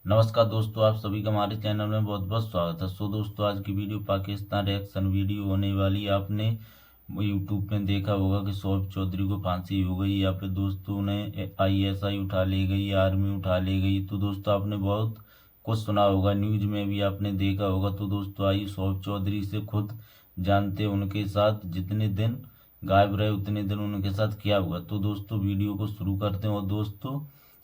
नमस्कार दोस्तों, आप सभी का हमारे चैनल में बहुत बहुत स्वागत है। दोस्तों, आज की वीडियो पाकिस्तान रिएक्शन वीडियो होने वाली है। आपने यूट्यूब में देखा होगा कि शोएब चौधरी को फांसी हो गई, या फिर दोस्तों ने ISI उठा ले गई, आर्मी उठा ले गई। तो दोस्तों, आपने बहुत कुछ सुना होगा, न्यूज में भी आपने देखा होगा। तो दोस्तों, आइए शोएब चौधरी से खुद जानते उनके साथ जितने दिन गायब रहे उतने दिन उनके साथ क्या हुआ। तो दोस्तों, वीडियो को शुरू करते हैं। और दोस्तों,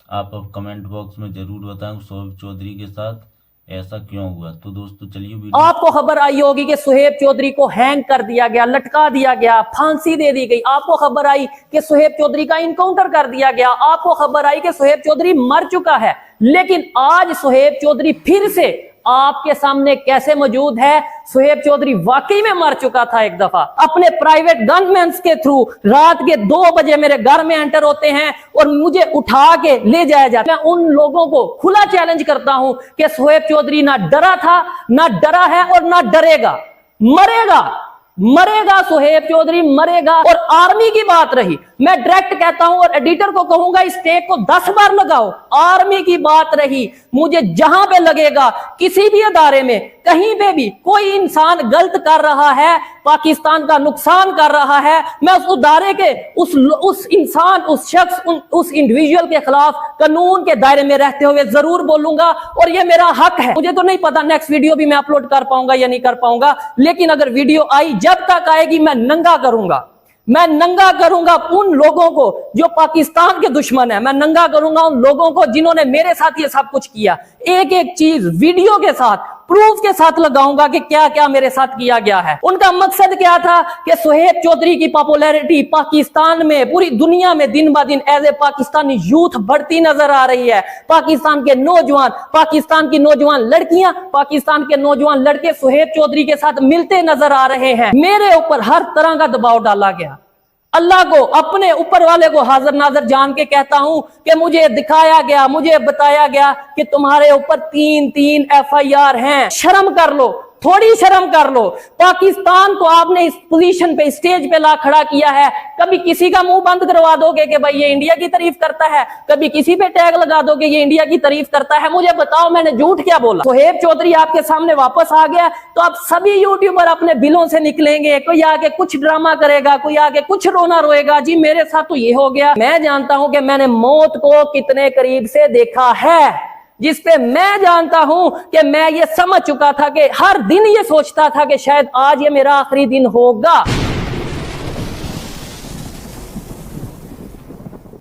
आप अब कमेंट बॉक्स में जरूर बताएं शोएब चौधरी के साथ ऐसा क्यों हुआ। तो दोस्तों, चलिए वीडियो। आपको खबर आई होगी कि शोएब चौधरी को हैंग कर दिया गया, लटका दिया गया, फांसी दे दी गई। आपको खबर आई कि शोएब चौधरी का इनकाउंटर कर दिया गया। आपको खबर आई कि शोएब चौधरी मर चुका है। लेकिन आज शोएब चौधरी फिर से आपके सामने कैसे मौजूद है? शोएब चौधरी वाकई में मर चुका था। एक दफा अपने प्राइवेट गनमैन के थ्रू रात के 2 बजे मेरे घर में एंटर होते हैं और मुझे उठा के ले जाया जाता है। मैं उन लोगों को खुला चैलेंज करता हूं कि शोएब चौधरी ना डरा था, ना डरा है और ना डरेगा। मरेगा शोएब चौधरी मरेगा। और आर्मी की बात रही, मैं डायरेक्ट कहता हूं और एडिटर को कहूंगा इस टेक को 10 बार लगाओ। आर्मी की बात रही, मुझे जहां पे लगेगा किसी भी अदारे में कहीं पे भी कोई इंसान गलत कर रहा है, पाकिस्तान का नुकसान कर रहा है, मैं उस अदारे के उस इंसान, उस शख्स, उस इंडिविजुअल के खिलाफ कानून के दायरे में रहते हुए जरूर बोलूंगा। और ये मेरा हक है। मुझे तो नहीं पता नेक्स्ट वीडियो भी मैं अपलोड कर पाऊंगा या नहीं कर पाऊंगा, लेकिन अगर वीडियो आई, जब तक आएगी मैं नंगा करूंगा उन लोगों को जो पाकिस्तान के दुश्मन है। मैं नंगा करूंगा उन लोगों को जिन्होंने मेरे साथ ये सब कुछ किया। एक एक चीज वीडियो के साथ, प्रूफ के साथ लगाऊंगा कि क्या क्या मेरे साथ किया गया है। उनका मकसद क्या था कि शोएब चौधरी की पॉपुलैरिटी पाकिस्तान में, पूरी दुनिया में दिन ब दिन एज ए पाकिस्तानी यूथ बढ़ती नजर आ रही है। पाकिस्तान के नौजवान, पाकिस्तान की नौजवान लड़कियां, पाकिस्तान के नौजवान लड़के शोएब चौधरी के साथ मिलते नजर आ रहे हैं। मेरे ऊपर हर तरह का दबाव डाला गया। अल्लाह को, अपने ऊपर वाले को हाजिर नाजर जान के कहता हूं कि मुझे दिखाया गया, मुझे बताया गया कि तुम्हारे ऊपर 3 FIR हैं। शर्म कर लो, थोड़ी शर्म कर लो। पाकिस्तान को आपने इस पोजीशन पे, स्टेज पे ला खड़ा किया है। कभी किसी का मुंह बंद करवा दोगे कि भाई ये इंडिया की तारीफ करता है, कभी किसी पे टैग लगा दोगे ये इंडिया की तारीफ करता है। मुझे बताओ मैंने झूठ क्या बोला? शोएब चौधरी आपके सामने वापस आ गया तो आप सभी यूट्यूबर अपने बिलों से निकलेंगे। कोई आके कुछ ड्रामा करेगा, कोई आके कुछ रोना रोएगा, जी मेरे साथ तो ये हो गया। मैं जानता हूं कि मैंने मौत को कितने करीब से देखा है, जिसपे मैं जानता हूं कि मैं ये समझ चुका था कि हर दिन ये सोचता था कि शायद आज ये मेरा आखिरी दिन होगा।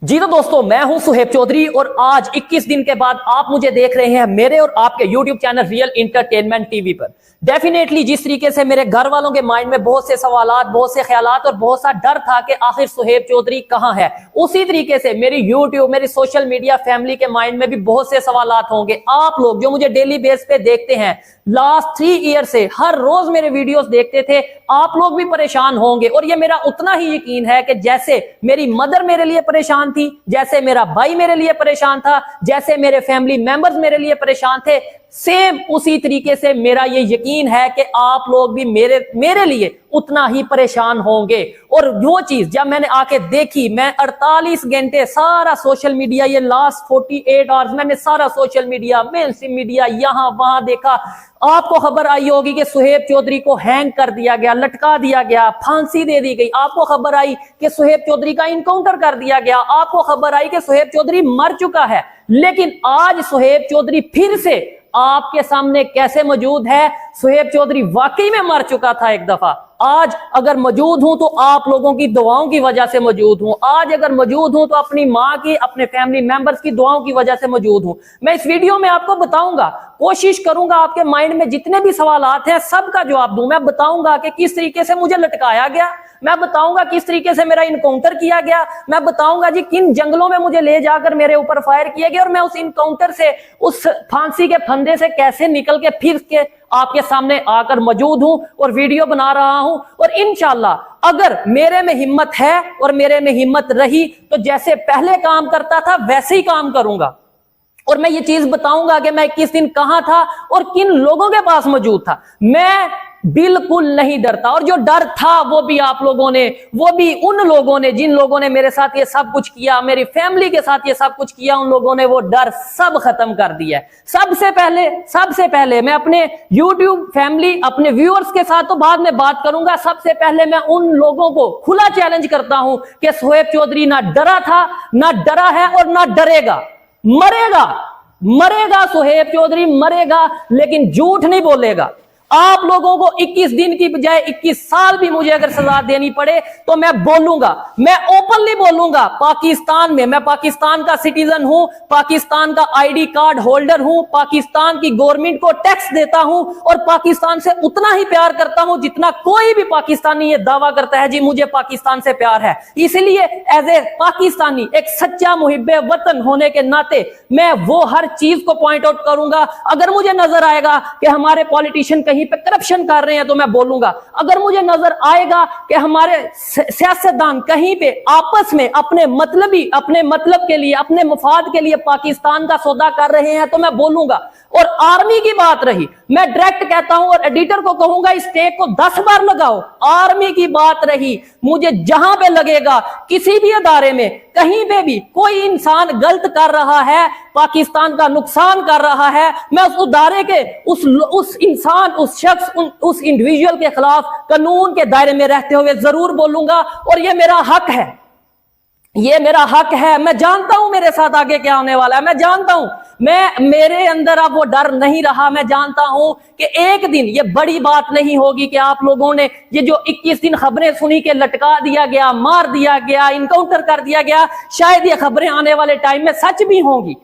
जी तो दोस्तों, मैं हूं शोएब चौधरी और आज 21 दिन के बाद आप मुझे देख रहे हैं मेरे और आपके YouTube channel real entertainment TV पर। डेफिनेटली जिस तरीके से मेरे घर वालों के माइंड में बहुत से सवालात, बहुत से ख्यालात और बहुत सा डर था कि आखिर शोएब चौधरी कहां है, उसी तरीके से मेरी YouTube, मेरी सोशल मीडिया फैमिली के माइंड में भी बहुत से सवालात होंगे। आप लोग जो मुझे डेली बेस पे देखते हैं, लास्ट 3 ईयर से हर रोज मेरे वीडियोस देखते थे, आप लोग भी परेशान होंगे। और ये मेरा उतना ही यकीन है कि जैसे मेरी मदर मेरे लिए परेशान थी, जैसे मेरा भाई मेरे लिए परेशान था, जैसे मेरे फैमिली मेंबर्स मेरे लिए परेशान थे, सेम उसी तरीके से मेरा ये यकीन है कि आप लोग भी मेरे लिए उतना ही परेशान होंगे। और वो चीज जब मैंने आके देखी, मैं 48 घंटे सारा सोशल मीडिया, ये लास्ट 48 आवर्स मैंने सारा सोशल मीडिया, मेनस्ट्रीम मीडिया यहां वहां देखा। आपको खबर आई होगी कि शोएब चौधरी को हैंग कर दिया गया, लटका दिया गया, फांसी दे दी गई। आपको खबर आई कि शोएब चौधरी का इनकाउंटर कर दिया गया। आपको खबर आई कि शोएब चौधरी मर चुका है। लेकिन आज शोएब चौधरी फिर से आपके सामने कैसे मौजूद है? शोएब चौधरी वाकई में मर चुका था एक दफा। आज अगर मौजूद हूं तो आप लोगों की दुआओं की वजह से मौजूद हूं। आज अगर मौजूद हूं तो अपनी मां की, अपने फैमिली मेंबर्स की दुआओं की वजह से मौजूद हूं। मैं इस वीडियो में आपको बताऊंगा, कोशिश करूंगा आपके माइंड में जितने भी सवालात हैं सबका जवाब दूं। मैं बताऊंगा कि किस तरीके से मुझे लटकाया गया, मैं बताऊंगा किस तरीके से मेरा इनकाउंटर किया गया, मैं बताऊंगा जी किन जंगलों में मुझे ले जाकर मेरे ऊपर फायर किए गए और मैं उस इनकाउंटर से, उस फांसी के फंदे से कैसे निकल के फिर के आपके सामने आकर मौजूद हूं और वीडियो बना रहा हूं। और इंशाल्लाह अगर मेरे में हिम्मत है और मेरे में हिम्मत रही तो जैसे पहले काम करता था वैसे ही काम करूंगा। और मैं ये चीज बताऊंगा कि मैं किस दिन कहां था और किन लोगों के पास मौजूद था। मैं बिल्कुल नहीं डरता। और जो डर था वो भी आप लोगों ने, वो भी उन लोगों ने जिन लोगों ने मेरे साथ ये सब कुछ किया, मेरी फैमिली के साथ ये सब कुछ किया, उन लोगों ने वो डर सब खत्म कर दिया है। सबसे पहले मैं अपने YouTube फैमिली, अपने व्यूअर्स के साथ तो बाद में बात करूंगा। सबसे पहले मैं उन लोगों को खुला चैलेंज करता हूं कि शोएब चौधरी ना डरा था, ना डरा है और ना डरेगा। मरेगा शोएब चौधरी मरेगा, लेकिन झूठ नहीं बोलेगा। आप लोगों को 21 दिन की बजाय 21 साल भी मुझे अगर सजा देनी पड़े तो मैं बोलूंगा, मैं ओपनली बोलूंगा। पाकिस्तान में, मैं पाकिस्तान का सिटीजन हूं, पाकिस्तान का ID कार्ड होल्डर हूं, पाकिस्तान की गवर्नमेंट को टैक्स देता हूं और पाकिस्तान से उतना ही प्यार करता हूं जितना कोई भी पाकिस्तानी ये दावा करता है जी मुझे पाकिस्तान से प्यार है। इसलिए एज ए पाकिस्तानी, एक सच्चा मुहिब्बे वतन होने के नाते मैं वो हर चीज को पॉइंट आउट करूंगा। अगर मुझे नजर आएगा कि हमारे पॉलिटिशियन कहीं पे करप्शन कर रहे हैं तो मैं बोलूंगा। अगर मुझे नजर आएगा कि हमारे सियासतदान कहीं पे आपस में अपने मतलब के लिए, अपने मफाद के लिए पाकिस्तान का सौदा कर रहे हैं तो मैं बोलूंगा। और आर्मी की बात रही, मैं डायरेक्ट कहता हूं और एडिटर को कहूंगा इस टेक को 10 बार लगाओ। आर्मी की बात रही, मुझे जहां पे लगेगा किसी भी अदारे में कहीं पे भी कोई इंसान गलत कर रहा है, पाकिस्तान का नुकसान कर रहा है, मैं उस अदारे के उस इंसान, उस शख्स, उस इंडिविजुअल के खिलाफ कानून के दायरे में रहते हुए जरूर बोलूंगा। और ये मेरा हक है, ये मेरा हक है। मैं जानता हूं मेरे साथ आगे क्या होने वाला है, मैं जानता हूं। मेरे अंदर अब वो डर नहीं रहा। मैं जानता हूं कि एक दिन ये बड़ी बात नहीं होगी कि आप लोगों ने ये जो 21 दिन खबरें सुनी के लटका दिया गया, मार दिया गया, इनकाउंटर कर दिया गया, शायद ये खबरें आने वाले टाइम में सच भी होंगी,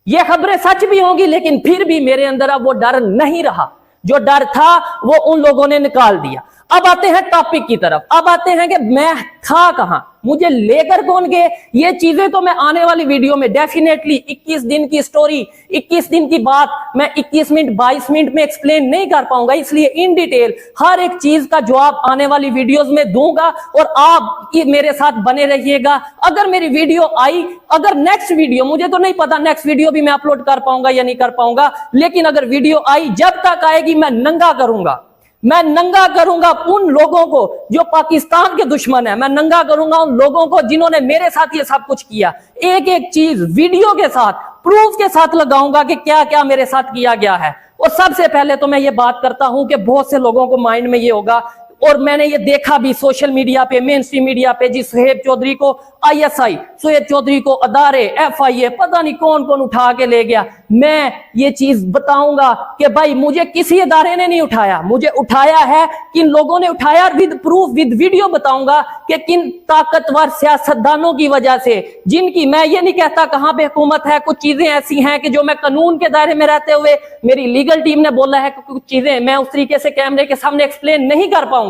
ये खबरें सच भी होंगी, लेकिन फिर भी मेरे अंदर अब वो डर नहीं रहा। जो डर था वो उन लोगों ने निकाल दिया। अब आते हैं टॉपिक की तरफ, अब आते हैं कि मैं था कहां, मुझे लेकर कौन गए। ये चीजें तो मैं आने वाली वीडियो में डेफिनेटली 21 दिन की स्टोरी, 21 दिन की बात मैं 21 मिनट 22 मिनट में एक्सप्लेन नहीं कर पाऊंगा, इसलिए इन डिटेल हर एक चीज का जवाब आने वाली वीडियोस में दूंगा और आप मेरे साथ बने रहिएगा। अगर मेरी वीडियो आई, अगर नेक्स्ट वीडियो, मुझे तो नहीं पता नेक्स्ट वीडियो भी मैं अपलोड कर पाऊंगा या नहीं कर पाऊंगा, लेकिन अगर वीडियो आई, जब तक आएगी मैं नंगा करूंगा, मैं नंगा करूंगा उन लोगों को जो पाकिस्तान के दुश्मन है, मैं नंगा करूंगा उन लोगों को जिन्होंने मेरे साथ ये सब कुछ किया। एक एक चीज वीडियो के साथ, प्रूफ के साथ लगाऊंगा कि क्या क्या मेरे साथ किया गया है। और सबसे पहले तो मैं ये बात करता हूं कि बहुत से लोगों को माइंड में ये होगा, और मैंने ये देखा भी सोशल मीडिया पे, मेन स्ट्रीम मीडिया पे, जी शोएब चौधरी को ISI, शोएब चौधरी को अदारे, FIA, पता नहीं कौन कौन उठा के ले गया। मैं ये चीज बताऊंगा कि भाई मुझे किसी अदारे ने नहीं उठाया, मुझे उठाया है किन लोगों ने उठाया, विद प्रूफ, विद वीडियो बताऊंगा कि किन ताकतवर सियासतदानों की वजह से, जिनकी, मैं ये नहीं कहता कहां पे हुकूमत है, कुछ चीजें ऐसी हैं कि जो मैं कानून के दायरे में रहते हुए, मेरी लीगल टीम ने बोला है कि कुछ चीजें मैं उस तरीके से कैमरे के सामने एक्सप्लेन नहीं कर पाऊंगा,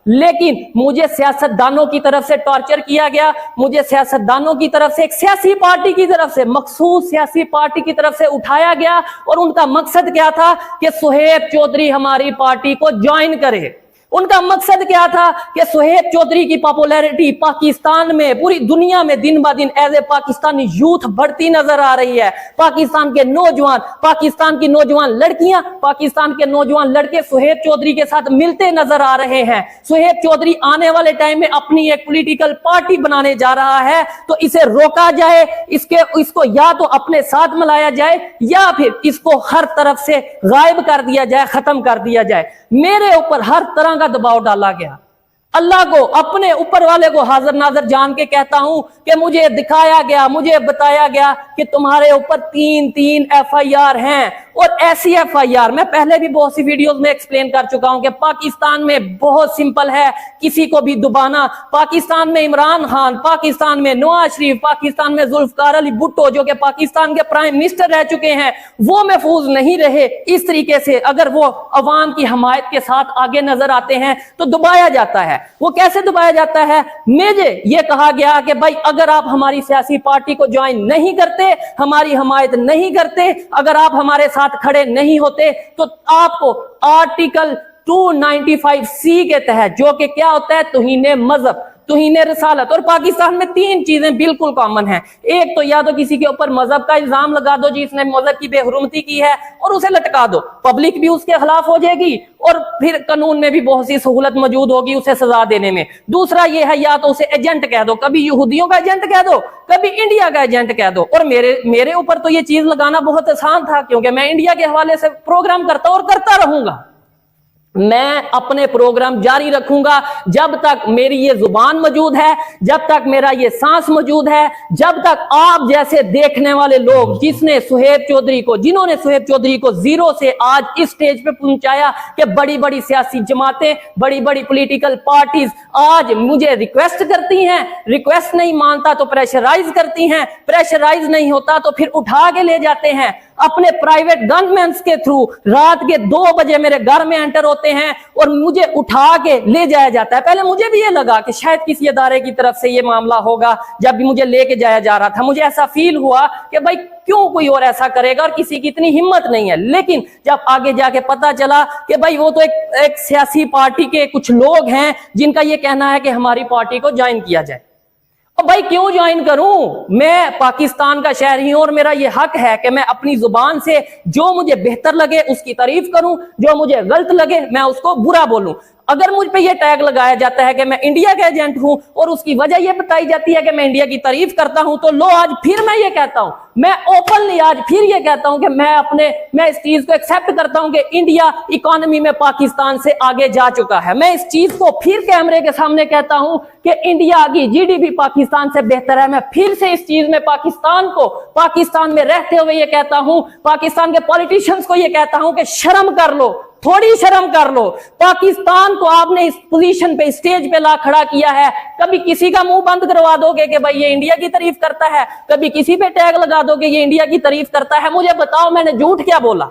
लेकिन मुझे सियासतदानों की तरफ से टॉर्चर किया गया, मुझे सियासतदानों की तरफ से, एक सियासी पार्टी की तरफ से, मखसूस सियासी पार्टी की तरफ से उठाया गया। और उनका मकसद क्या था कि शोएब चौधरी हमारी पार्टी को ज्वाइन करे। उनका मकसद क्या था कि शोएब चौधरी की पॉपुलैरिटी पाकिस्तान में, पूरी दुनिया में दिन ब दिन एज ए पाकिस्तानी यूथ बढ़ती नजर आ रही है। पाकिस्तान के नौजवान, पाकिस्तान की नौजवान लड़कियां, पाकिस्तान के नौजवान लड़के शोएब चौधरी के साथ मिलते नजर आ रहे हैं। शोएब चौधरी आने वाले टाइम में अपनी एक पॉलिटिकल पार्टी बनाने जा रहा है, तो इसे रोका जाए, इसको या तो अपने साथ मिलाया जाए या फिर इसको हर तरफ से गायब कर दिया जाए, खत्म कर दिया जाए। मेरे ऊपर हर तरह का दबाव डाला गया। अल्लाह को, अपने ऊपर वाले को हाजिर नाजर जान के कहता हूं कि मुझे दिखाया गया, मुझे बताया गया कि तुम्हारे ऊपर 3 FIR हैं। और ऐसी FIR मैं पहले भी बहुत सी वीडियोस में एक्सप्लेन कर चुका हूं कि पाकिस्तान में बहुत सिंपल है किसी को भी दुबाना। पाकिस्तान में इमरान खान, पाकिस्तान में नवाज शरीफ, पाकिस्तान में जुल्फकार अली भुट्टो जो कि पाकिस्तान के प्राइम मिनिस्टर रह चुके हैं, वो महफूज नहीं रहे। इस तरीके से अगर वो अवाम की हमायत के साथ आगे नजर आते हैं तो दबाया जाता है। वो कैसे दबाया जाता है? मुझे ये कहा गया कि भाई अगर आप हमारी सियासी पार्टी को ज्वाइन नहीं करते, हमारी हमायत नहीं करते, अगर आप हमारे साथ खड़े नहीं होते, तो आपको आर्टिकल 295C के तहत, जो कि क्या होता है, तौहीन मजहब, तौहीन रिसालत। और पाकिस्तान में 3 चीजें बिल्कुल कॉमन हैं। एक तो या तो किसी के ऊपर मजहब का इल्जाम लगा दो, जिसने मजहब की बेहुरमती की है, और उसे लटका दो, पब्लिक भी उसके खिलाफ हो जाएगी और फिर कानून में भी बहुत सी सहूलत मौजूद होगी उसे सजा देने में। दूसरा ये है, या तो उसे एजेंट कह दो, कभी यहूदियों का एजेंट कह दो, कभी इंडिया का एजेंट कह दो। और मेरे ऊपर तो ये चीज लगाना बहुत आसान था, क्योंकि मैं इंडिया के हवाले से प्रोग्राम करता और करता रहूंगा। मैं अपने प्रोग्राम जारी रखूंगा जब तक मेरी ये जुबान मौजूद है, जब तक मेरा ये सांस मौजूद है, जब तक आप जैसे देखने वाले लोग जिन्होंने सुहेब चौधरी को जीरो से आज इस स्टेज पे पहुंचाया कि बड़ी बड़ी सियासी जमातें, बड़ी बड़ी पॉलिटिकल पार्टीज आज मुझे रिक्वेस्ट करती हैं, रिक्वेस्ट नहीं मानता तो प्रेशराइज करती हैं, प्रेशराइज नहीं होता तो फिर उठा के ले जाते हैं अपने प्राइवेट गनमैन के थ्रू। रात के 2 बजे मेरे घर में एंटर होते हैं और मुझे उठा के ले जाया जाता है। पहले मुझे भी ये लगा कि शायद किसी अदारे की तरफ से ये मामला होगा। जब भी मुझे लेके जाया जा रहा था मुझे ऐसा फील हुआ कि भाई क्यों कोई और ऐसा करेगा, और किसी की इतनी हिम्मत नहीं है। लेकिन जब आगे जाके पता चला कि भाई वो तो एक सियासी पार्टी के कुछ लोग हैं जिनका ये कहना है कि हमारी पार्टी को ज्वाइन किया जाए। और भाई क्यों ज्वाइन करूं? मैं पाकिस्तान का शहरी हूं और मेरा ये हक है कि मैं अपनी जुबान से जो मुझे बेहतर लगे उसकी तारीफ करूं, जो मुझे गलत लगे मैं उसको बुरा बोलूं। अगर मुझ पे ये टैग लगाया जाता है कि मैं इंडिया का एजेंट हूं और उसकी वजह ये बताई जाती है कि मैं इंडिया की तारीफ करता हूं, तो लो आज फिर मैं ये कहता हूं, मैं ओपनली आज फिर ये कहता हूं कि मैं इस चीज को एक्सेप्ट करता हूं कि इंडिया इकोनॉमी में पाकिस्तान से आगे जा चुका है। मैं इस चीज को फिर कैमरे के सामने कहता हूं कि इंडिया की जीडीपी पाकिस्तान से बेहतर है। मैं फिर से इस चीज में पाकिस्तान में रहते हुए ये कहता हूं, पाकिस्तान के पॉलिटिशियंस को ये कहता हूं कि शर्म कर लो, थोड़ी शर्म कर लो। पाकिस्तान को आपने इस पोजीशन पे, स्टेज पे ला खड़ा किया है। कभी किसी का मुंह बंद करवा दोगे कि भाई ये इंडिया की तारीफ करता है, कभी किसी पे टैग लगा दोगे ये इंडिया की तारीफ करता है। मुझे बताओ मैंने झूठ क्या बोला?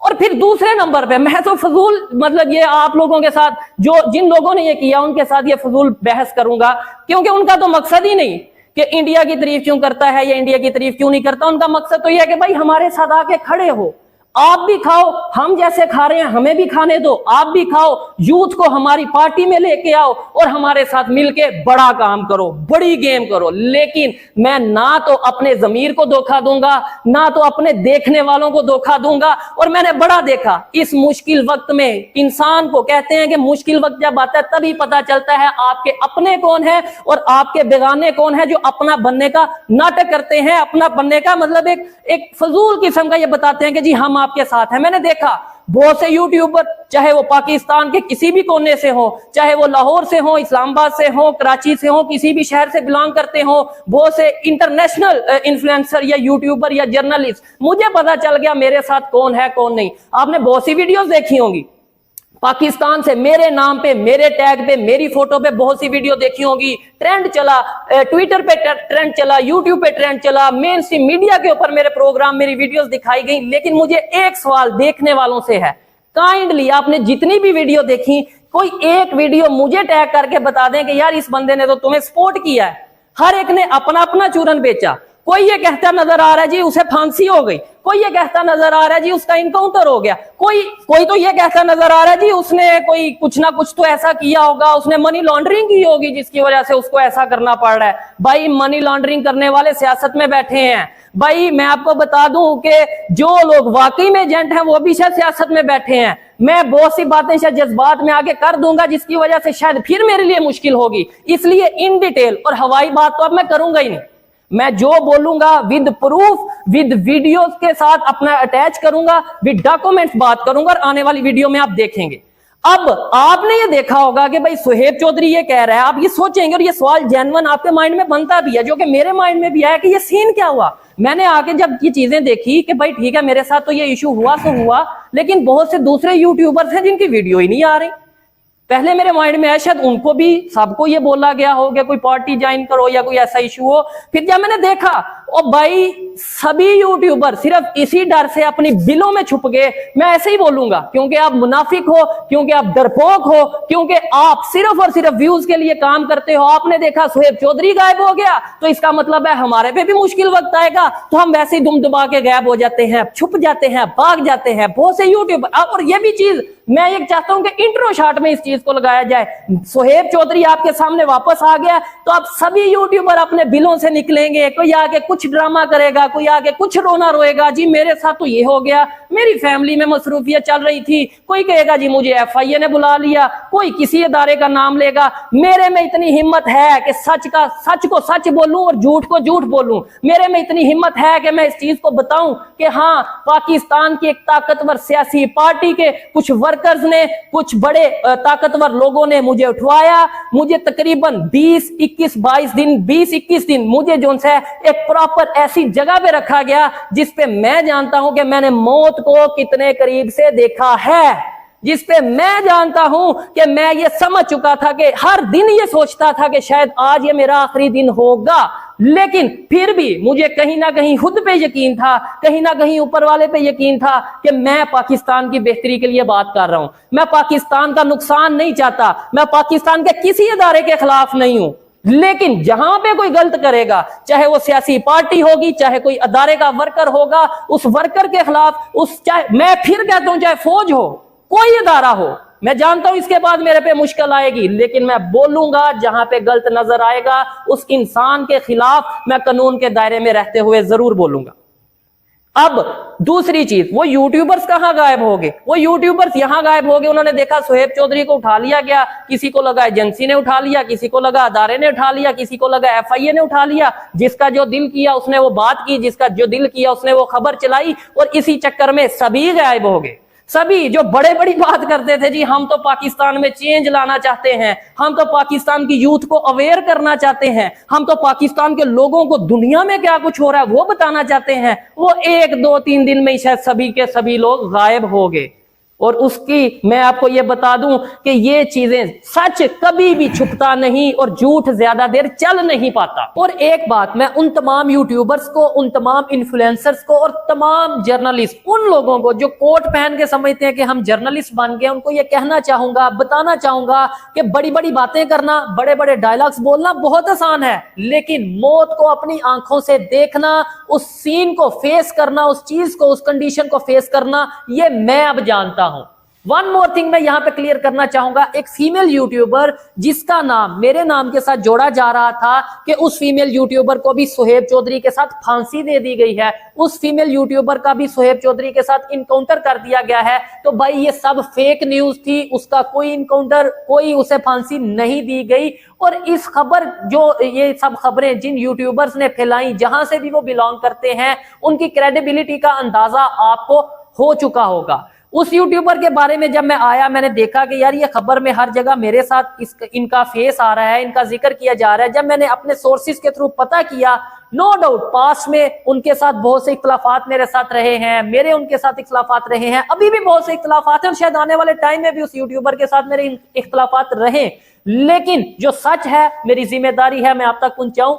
और फिर दूसरे नंबर पे मैं तो फजूल, मतलब ये आप लोगों के साथ जिन लोगों ने ये किया उनके साथ ये फजूल बहस करूंगा, क्योंकि उनका तो मकसद ही नहीं कि इंडिया की तारीफ क्यों करता है या इंडिया की तारीफ क्यों नहीं करता। उनका मकसद तो यह है कि भाई हमारे साथ आके खड़े हो, आप भी खाओ, हम जैसे खा रहे हैं हमें भी खाने दो, आप भी खाओ, यूथ को हमारी पार्टी में लेके आओ और हमारे साथ मिलके बड़ा काम करो, बड़ी गेम करो। लेकिन मैं ना तो अपने जमीर को धोखा दूंगा, ना तो अपने देखने वालों को धोखा दूंगा। और मैंने बड़ा देखा इस मुश्किल वक्त में, इंसान को कहते हैं कि मुश्किल वक्त जब आता है तभी पता चलता है आपके अपने कौन है और आपके बेगाने कौन है, जो अपना बनने का नाटक करते हैं। अपना बनने का मतलब एक फजूल किस्म का ये बताते हैं कि जी हम आपके साथ है। मैंने देखा बहुत से यूट्यूबर, चाहे वो पाकिस्तान के किसी भी कोने से हो, चाहे वो लाहौर से हो, इस्लामाबाद से हो, कराची से हो, किसी भी शहर से बिलोंग करते हो, बहुत से इंटरनेशनल इन्फ्लुएंसर या यूट्यूबर या जर्नलिस्ट, मुझे पता चल गया मेरे साथ कौन है कौन नहीं। आपने बहुत सी वीडियोस देखी होंगी पाकिस्तान से मेरे नाम पे, मेरे टैग पे, मेरी फोटो पे बहुत सी वीडियो देखी होगी। ट्रेंड चला, ट्विटर पे ट्रेंड चला, यूट्यूब पे ट्रेंड चला, मेन स्ट्रीम मीडिया के ऊपर मेरे प्रोग्राम, मेरी वीडियोस दिखाई गई। लेकिन मुझे एक सवाल देखने वालों से है, काइंडली आपने जितनी भी वीडियो देखी, कोई एक वीडियो मुझे टैग करके बता दें कि यार इस बंदे ने तो तुम्हें सपोर्ट किया है। हर एक ने अपना अपना चूरन बेचा। कोई ये कहता नजर आ रहा है जी उसे फांसी हो गई, कोई ये कहता नजर आ रहा है जी उसका इनकाउंटर हो गया, कोई तो ये कहता नजर आ रहा है जी उसने कोई कुछ ना कुछ तो ऐसा किया होगा, उसने मनी लॉन्ड्रिंग की होगी जिसकी वजह से उसको ऐसा करना पड़ रहा है। भाई मनी लॉन्ड्रिंग करने वाले सियासत में बैठे हैं। भाई मैं आपको बता दूं कि जो लोग वाकई में एजेंट हैं वो भी शायद सियासत में बैठे हैं। मैं बहुत सी बातें शायद जज्बात में आगे कर दूंगा जिसकी वजह से शायद फिर मेरे लिए मुश्किल होगी, इसलिए इन डिटेल और हवाई बात तो अब मैं करूंगा ही नहीं। मैं जो बोलूंगा विद प्रूफ, विद वीडियोस के साथ अपना अटैच करूंगा, विद डॉक्यूमेंट्स बात करूंगा और आने वाली वीडियो में आप देखेंगे। अब आपने ये देखा होगा कि भाई सुहेब चौधरी ये कह रहा है, आप ये सोचेंगे और ये सवाल जेन्युइन आपके माइंड में बनता भी है, जो कि मेरे माइंड में भी आया कि ये सीन क्या हुआ। मैंने आके जब ये चीजें देखी कि भाई ठीक है मेरे साथ तो ये इशू हुआ तो हुआ, लेकिन बहुत से दूसरे यूट्यूबर्स हैं जिनकी वीडियो ही नहीं आ रही। पहले मेरे माइंड में है शायद उनको भी, सबको ये बोला गया हो कि कोई पार्टी ज्वाइन करो या कोई ऐसा इशू हो। फिर जब मैंने देखा और भाई सभी यूट्यूबर सिर्फ इसी डर से अपनी बिलों में छुप गए, मैं ऐसे ही बोलूंगा, क्योंकि आप मुनाफिक हो, क्योंकि आप डरपोक हो, क्योंकि आप सिर्फ और सिर्फ व्यूज के लिए काम करते हो। आपने देखा सुहेब चौधरी गायब हो गया तो इसका मतलब है हमारे पे भी मुश्किल वक्त आएगा, तो हम वैसे ही दुम दुबा के गायब हो जाते हैं, छुप जाते हैं, भाग जाते हैं बहुत से यूट्यूबर। और ये भी चीज मैं ये चाहता हूं कि इंट्रो शॉट में इस चीज को लगाया जाए। सुहेब चौधरी आपके सामने वापस आ गया तो आप सभी यूट्यूबर अपने बिलों से निकलेंगे, कोई आके कुछ ड्रामा करेगा, कोई आगे कुछ रोना रोएगा, जी मेरे साथ तो ये हो गया, मेरी फैमिली में मसरूफियत चल रही थी, कोई कहेगा जी मुझे FIA ने बुला लिया, कोई किसी अदारे का नाम लेगा। मेरे में इतनी हिम्मत है कि सच को सच बोलूं और झूठ को झूठ बोलूं। मेरे में इतनी हिम्मत है कि मैं इस चीज को बताऊं कि हाँ, पाकिस्तान की एक ताकतवर सियासी पार्टी के कुछ वर्कर्स ने, कुछ बड़े ताकतवर लोगों ने मुझे उठवाया। मुझे तकरीबन 20-21 दिन मुझे जो है एक प्रॉपर ऐसी जगह पे रखा गया जिस पे मैं जानता हूं कि मैंने मौत को कितने करीब से देखा है, जिस पे मैं जानता हूं कि मैं ये समझ चुका था कि हर दिन ये सोचता था कि शायद आज ये मेरा आखिरी दिन होगा, लेकिन फिर भी मुझे कहीं ना कहीं खुद पे यकीन था, कहीं ना कहीं ऊपर वाले पे यकीन था कि मैं पाकिस्तान की बेहतरी के लिए बात कर रहा हूं। मैं पाकिस्तान का नुकसान नहीं चाहता, मैं पाकिस्तान के किसी इदारे के खिलाफ नहीं हूं, लेकिन जहां पे कोई गलत करेगा, चाहे वो सियासी पार्टी होगी, चाहे कोई अदारे का वर्कर होगा, उस वर्कर के खिलाफ, चाहे मैं फिर कहता हूं चाहे फौज हो, कोई अदारा हो, मैं जानता हूं इसके बाद मेरे पे मुश्किल आएगी, लेकिन मैं बोलूंगा जहां पे गलत नजर आएगा उस इंसान के खिलाफ मैं कानून के दायरे में रहते हुए जरूर बोलूंगा। अब दूसरी चीज, वो यूट्यूबर्स कहां गायब हो गए? वो यूट्यूबर्स यहां गायब हो गए। उन्होंने देखा सुहेब चौधरी को उठा लिया गया, किसी को लगा एजेंसी ने उठा लिया, किसी को लगा अदारे ने उठा लिया, किसी को लगा FIA ने उठा लिया। जिसका जो दिल किया उसने वो बात की, जिसका जो दिल किया उसने वो खबर चलाई, और इसी चक्कर में सभी गायब हो गए। सभी जो बड़े बड़ी बात करते थे, जी हम तो पाकिस्तान में चेंज लाना चाहते हैं, हम तो पाकिस्तान की यूथ को अवेयर करना चाहते हैं, हम तो पाकिस्तान के लोगों को दुनिया में क्या कुछ हो रहा है वो बताना चाहते हैं, वो 1-2-3 दिन में ही शायद सभी के सभी लोग गायब हो गए। और उसकी मैं आपको ये बता दूं कि ये चीजें, सच कभी भी छुपता नहीं और झूठ ज्यादा देर चल नहीं पाता। और एक बात मैं उन तमाम यूट्यूबर्स को, उन तमाम इन्फ्लुएंसर्स को और तमाम जर्नलिस्ट, उन लोगों को जो कोट पहन के समझते हैं कि हम जर्नलिस्ट बन गए, उनको ये कहना चाहूंगा, बताना चाहूंगा कि बड़ी बड़ी बातें करना, बड़े बड़े डायलॉग्स बोलना बहुत आसान है, लेकिन मौत को अपनी आंखों से देखना, उस सीन को फेस करना, उस चीज को, उस कंडीशन को फेस करना, ये मैं अब जानता हूं। वन मोर थिंग मैं यहां पे क्लियर करना चाहूंगा, एक फीमेल यूट्यूबर जिसका नाम मेरे नाम के साथ जोड़ा जा रहा था कि उस फीमेल यूट्यूबर को भी सुहेब चौधरी के साथ फांसी दे दी गई है, उस फीमेल यूट्यूबर का भी सुहेब चौधरी के साथ इनकाउंटर कर दिया गया है, तो भाई ये सब फेक न्यूज थी, उसका कोई इनकाउंटर, कोई उसे फांसी नहीं दी गई। और इस खबर, जो ये सब खबरें जिन यूट्यूबर्स ने फैलाई, जहां से भी वो बिलोंग करते हैं, उनकी क्रेडिबिलिटी का अंदाजा आपको हो चुका होगा। उस यूट्यूबर के बारे में जब मैं आया, मैंने देखा कि यार ये खबर में हर जगह मेरे साथ इनका फेस आ रहा है, इनका जिक्र किया जा रहा है। जब मैंने अपने सोर्सेज के थ्रू पता किया, नो डाउट पास्ट में उनके साथ बहुत से इख्तलाफात मेरे साथ रहे हैं, मेरे उनके साथ इख्तलाफात रहे हैं, अभी भी बहुत से इख्तलाफात हैं, और शायद आने वाले टाइम में भी उस यूट्यूबर के साथ मेरे इख्तलाफात रहे, लेकिन जो सच है मेरी जिम्मेदारी है मैं आप तक पहुंचाऊं।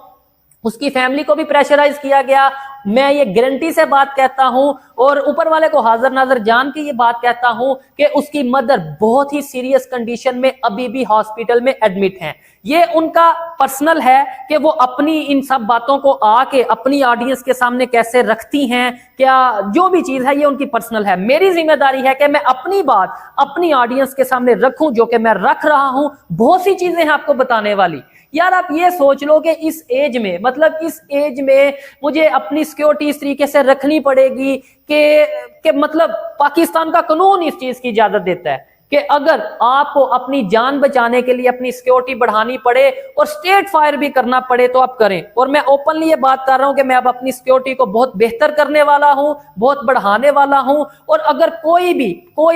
उसकी फैमिली को भी प्रेशराइज किया गया, मैं ये गारंटी से बात कहता हूं और ऊपर वाले को हाजिर नाजर जान के ये बात कहता हूं कि उसकी मदर बहुत ही सीरियस कंडीशन में अभी भी हॉस्पिटल में एडमिट हैं। ये उनका पर्सनल है कि वो अपनी इन सब बातों को आके अपनी ऑडियंस के सामने कैसे रखती हैं, क्या जो भी चीज है ये उनकी पर्सनल है। मेरी जिम्मेदारी है कि मैं अपनी बात अपनी ऑडियंस के सामने रखूं, जो कि मैं रख रहा हूं। बहुत सी चीजें हैं आपको बताने वाली। यार आप ये सोच लो कि इस एज में, मतलब इस एज में मुझे अपनी सिक्योरिटी इस तरीके से रखनी पड़ेगी कि मतलब पाकिस्तान का कानून इस चीज की इजाजत देता है कि अगर आपको अपनी जान बचाने के लिए अपनी सिक्योरिटी बढ़ानी पड़े और स्टेट फायर भी करना पड़े तो आप करें। और मैं ओपनली ये बात कर रहा हूं कि मैं अब अपनी सिक्योरिटी को बहुत बेहतर करने वाला हूं, बहुत बढ़ाने वाला हूं। और अगर कोई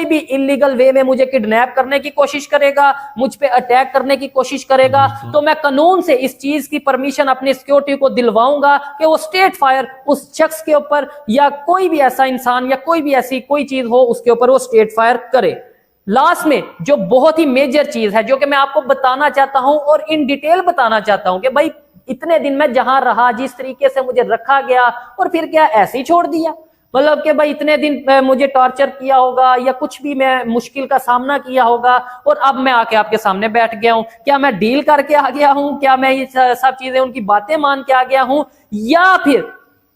भी इलीगल वे में मुझे किडनैप करने की कोशिश करेगा, मुझ पे अटैक करने की कोशिश करेगा, तो मैं कानून से इस चीज की परमिशन अपनी सिक्योरिटी को दिलवाऊंगा कि वो स्टेट फायर उस शख्स के ऊपर, या कोई भी ऐसा इंसान या कोई भी ऐसी कोई चीज हो उसके ऊपर वो स्टेट फायर करे। लास्ट में जो बहुत ही मेजर चीज है, जो कि मैं आपको बताना चाहता हूं और इन डिटेल बताना चाहता हूं कि भाई इतने दिन मैं जहां रहा, जिस तरीके से मुझे रखा गया, और फिर क्या ऐसे ही छोड़ दिया? मतलब कि भाई इतने दिन मुझे टॉर्चर किया होगा या कुछ भी मैं मुश्किल का सामना किया होगा, और अब मैं आके आपके सामने बैठ गया हूं। क्या मैं डील करके आ गया हूं? क्या मैं ये सब चीजें, उनकी बातें मान के आ गया हूं? या फिर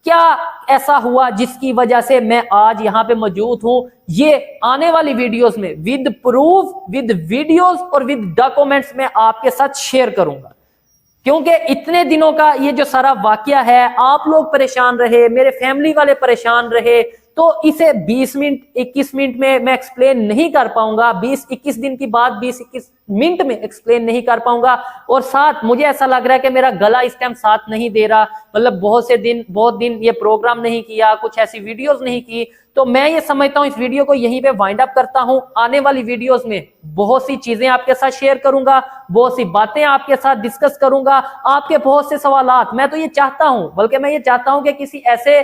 क्या ऐसा हुआ जिसकी वजह से मैं आज यहां पे मौजूद हूं? ये आने वाली वीडियोस में विद प्रूफ, विद वीडियोस और विद डॉक्यूमेंट्स में आपके साथ शेयर करूंगा। क्योंकि इतने दिनों का ये जो सारा वाकया है, आप लोग परेशान रहे, मेरे फैमिली वाले परेशान रहे, तो इसे 20 मिनट 21 मिनट में मैं एक्सप्लेन नहीं कर पाऊंगा। 20-21 दिन की बात 20-21 मिनट में एक्सप्लेन नहीं कर पाऊंगा। और साथ मुझे ऐसा लग रहा है कि मेरा गला इस टाइम साथ नहीं दे रहा, मतलब बहुत दिन ये प्रोग्राम नहीं किया, कुछ ऐसी वीडियोस नहीं की। तो मैं ये समझता हूं इस वीडियो को यहीं पे वाइंड अप करता हूं। आने वाली वीडियोस में बहुत सी चीजें आपके साथ शेयर करूंगा, बहुत सी बातें आपके साथ डिस्कस करूंगा, आपके बहुत से सवालात। मैं तो ये चाहता हूं, बल्कि मैं ये चाहता हूं कि किसी ऐसे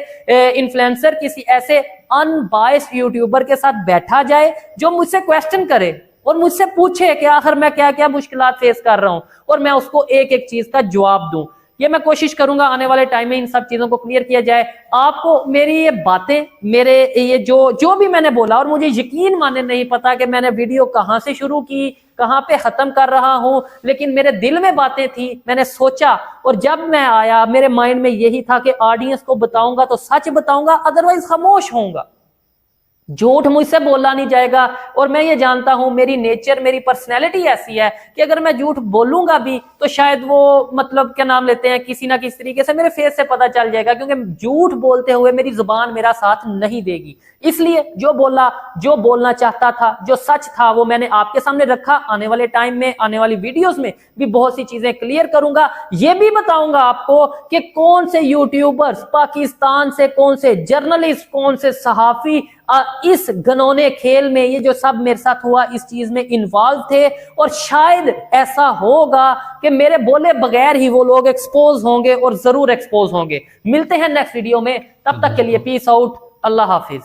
इन्फ्लुएंसर, किसी ऐसे अनबायस्ड यूट्यूबर के साथ बैठा जाए जो मुझसे क्वेश्चन करे और मुझसे पूछे कि आखिर मैं क्या क्या मुश्किलात फेस कर रहा हूं, और मैं उसको एक एक चीज का जवाब दूं। ये मैं कोशिश करूंगा आने वाले टाइम में इन सब चीजों को क्लियर किया जाए। आपको मेरी ये बातें, मेरे ये जो भी मैंने बोला, और मुझे यकीन माने नहीं पता कि मैंने वीडियो कहां से शुरू की, कहां पे खत्म कर रहा हूं, लेकिन मेरे दिल में बातें थी, मैंने सोचा, और जब मैं आया मेरे माइंड में यही था कि ऑडियंस को बताऊंगा तो सच बताऊंगा, अदरवाइज खामोश होऊंगा, झूठ मुझसे बोला नहीं जाएगा। और मैं ये जानता हूं, मेरी नेचर, मेरी पर्सनैलिटी ऐसी है कि अगर मैं झूठ बोलूंगा भी तो शायद वो, मतलब क्या नाम लेते हैं, किसी ना किसी तरीके से मेरे फेस से पता चल जाएगा, क्योंकि झूठ बोलते हुए मेरी जुबान मेरा साथ नहीं देगी। इसलिए जो बोलना चाहता था, जो सच था, वो मैंने आपके सामने रखा। आने वाले टाइम में, आने वाली वीडियोस में भी बहुत सी चीजें क्लियर करूंगा। ये भी बताऊंगा आपको कि कौन से यूट्यूबर्स पाकिस्तान से, कौन से जर्नलिस्ट, कौन से सहाफी इस घनौने खेल में, ये जो सब मेरे साथ हुआ, इस चीज में इन्वॉल्व थे। और शायद ऐसा होगा कि मेरे बोले बगैर ही वो लोग एक्सपोज होंगे, और जरूर एक्सपोज होंगे। मिलते हैं नेक्स्ट वीडियो में, तब तक के लिए पीस आउट, अल्लाह हाफिज।